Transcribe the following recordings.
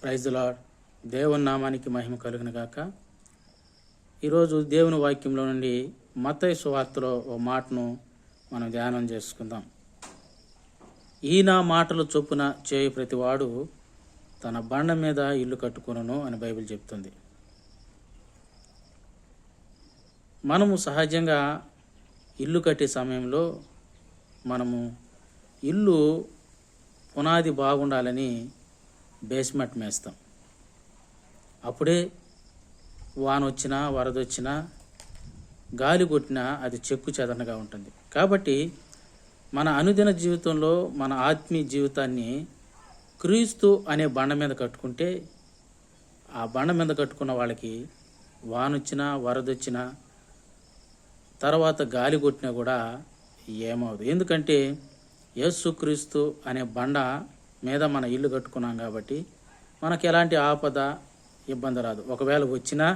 Praise the lord. దేవుని నామానికి మహిమ కలుగును గాక. ఈరోజు దేవుని వాక్యంలో నుండి మత్తయి సువార్తలో ఓ మాటను మనం ధ్యానం చేసుకుందాం. ఈ నా మాటలు చొప్పున చేయు ప్రతివాడు తన బండ మీద ఇల్లు కట్టుకొనును అని బైబిల్ చెప్తుంది. మనము సహజంగా ఇల్లు కట్టే సమయంలో మనము ఇల్లు పునాది బాగుండాలని బేస్మెంట్ వేస్తాం. అప్పుడే వాన వచ్చినా వరద వచ్చినా గాలి కొట్టినా అది చెక్కు చెదనగా ఉంటుంది. కాబట్టి మన అనుదిన జీవితంలో మన ఆత్మీయ జీవితాన్ని క్రీస్తు అనే బండ మీద కట్టుకుంటే ఆ బండ మీద కట్టుకున్న వాళ్ళకి వాన వచ్చినా వరద వచ్చినా తర్వాత గాలి కొట్టినా కూడా ఏమవుదు. ఎందుకంటే యేసుక్రీస్తు అనే బండ మీద మన ఇల్లు కట్టుకున్నాం కాబట్టి మనకు ఎలాంటి ఆపద ఇబ్బంది రాదు. ఒకవేళ వచ్చినా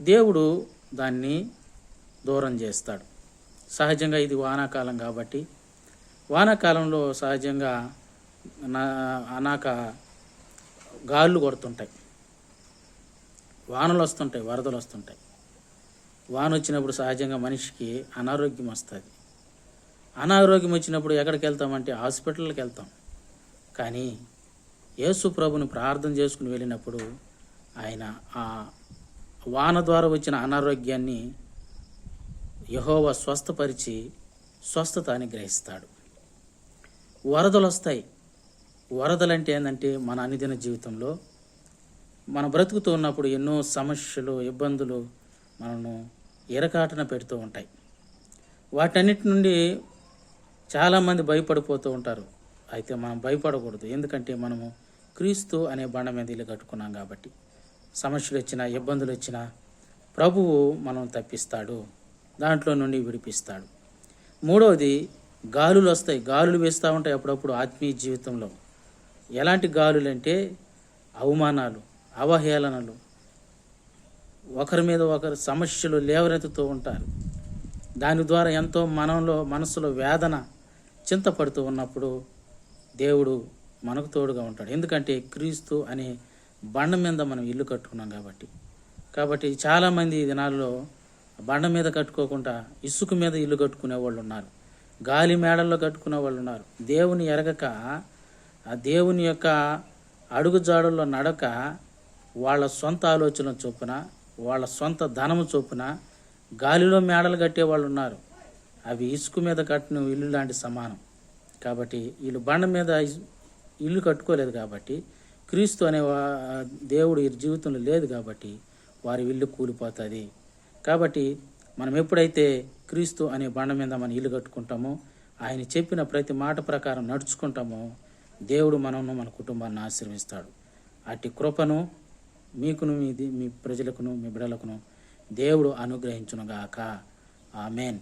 దేవుడు దాన్ని దూరం చేస్తాడు. సహజంగా ఇది వానాకాలం కాబట్టి వానాకాలంలో సహజంగా అనాక గాళ్ళు కొడుతుంటాయి, వానలు వస్తుంటాయి, వరదలు వస్తుంటాయి. వాన వచ్చినప్పుడు సహజంగా మనిషికి అనారోగ్యం వస్తుంది. అనారోగ్యం వచ్చినప్పుడు ఎక్కడికి వెళ్తామంటే హాస్పిటల్కి వెళ్తాం. కానీ యేసు ప్రభుని ప్రార్థన చేసుకుని వెళ్ళినప్పుడు ఆయన ఆ వాన ద్వారా వచ్చిన అనారోగ్యాన్ని యెహోవా స్వస్థపరిచి స్వస్థత అనుగ్రహిస్తాడు. వరదలు వస్తాయి. వరదలంటే ఏంటంటే మన అనుదిన జీవితంలో మన బ్రతుకుతూ ఉన్నప్పుడు ఎన్నో సమస్యలు, ఇబ్బందులు మనను ఇరకాటన పెడుతూ ఉంటాయి. వాటన్నిటి నుండి చాలామంది భయపడిపోతూ ఉంటారు. అయితే మనం భయపడకూడదు. ఎందుకంటే మనము క్రీస్తు అనే బండ మీద ఇల్లు కట్టుకున్నాం కాబట్టి సమస్యలు వచ్చినా ఇబ్బందులు వచ్చినా ప్రభువు మనం తప్పిస్తాడు, దాంట్లో నుండి విడిపిస్తాడు. మూడవది, గాలులు వస్తాయి. గాలులు వేస్తూ ఉంటాయి అప్పుడప్పుడు ఆత్మీయ జీవితంలో. ఎలాంటి గాలులు అంటే అవమానాలు, అవహేళనలు, ఒకరి మీద ఒకరు సమస్యలు లేవనెత్తుతూ ఉంటారు. దాని ద్వారా ఎంతో మనసులో వేదన, చింతపడుతూ ఉన్నప్పుడు దేవుడు మనకు తోడుగా ఉంటాడు. ఎందుకంటే క్రీస్తు అనే బండ మీద మనం ఇల్లు కట్టుకున్నాం కాబట్టి చాలామంది ఈ దినాల్లో బండ మీద కట్టుకోకుండా ఇసుక మీద ఇల్లు కట్టుకునే వాళ్ళు ఉన్నారు, గాలి మేడల్లో కట్టుకునే వాళ్ళు ఉన్నారు. దేవుని ఎరగక ఆ దేవుని యొక్క అడుగుజాడుల్లో నడక వాళ్ళ సొంత ఆలోచన చొప్పున, వాళ్ళ సొంత ధనము చొప్పున గాలిలో మేడలు కట్టే వాళ్ళు ఉన్నారు. అవి ఇసుక మీద కట్టిన ఇల్లు లాంటి సమానం. కాబట్టి వీళ్ళు బండ మీద ఇల్లు కట్టుకోలేదు కాబట్టి, క్రీస్తు అనే దేవుడు ఈ జీవితంలో లేదు కాబట్టి వారి ఇల్లు కూలిపోతుంది. కాబట్టి మనం ఎప్పుడైతే క్రీస్తు అనే బండ మీద మన ఇల్లు కట్టుకుంటామో, ఆయన చెప్పిన ప్రతి మాట ప్రకారం నడుచుకుంటామో, దేవుడు మనను, మన కుటుంబాన్ని ఆశీర్వదిస్తాడు. అట్టి కృపను మీకును, మీ ప్రజలకును, మీ బిడ్డలకును దేవుడు అనుగ్రహించునుగాక. ఆమేన్.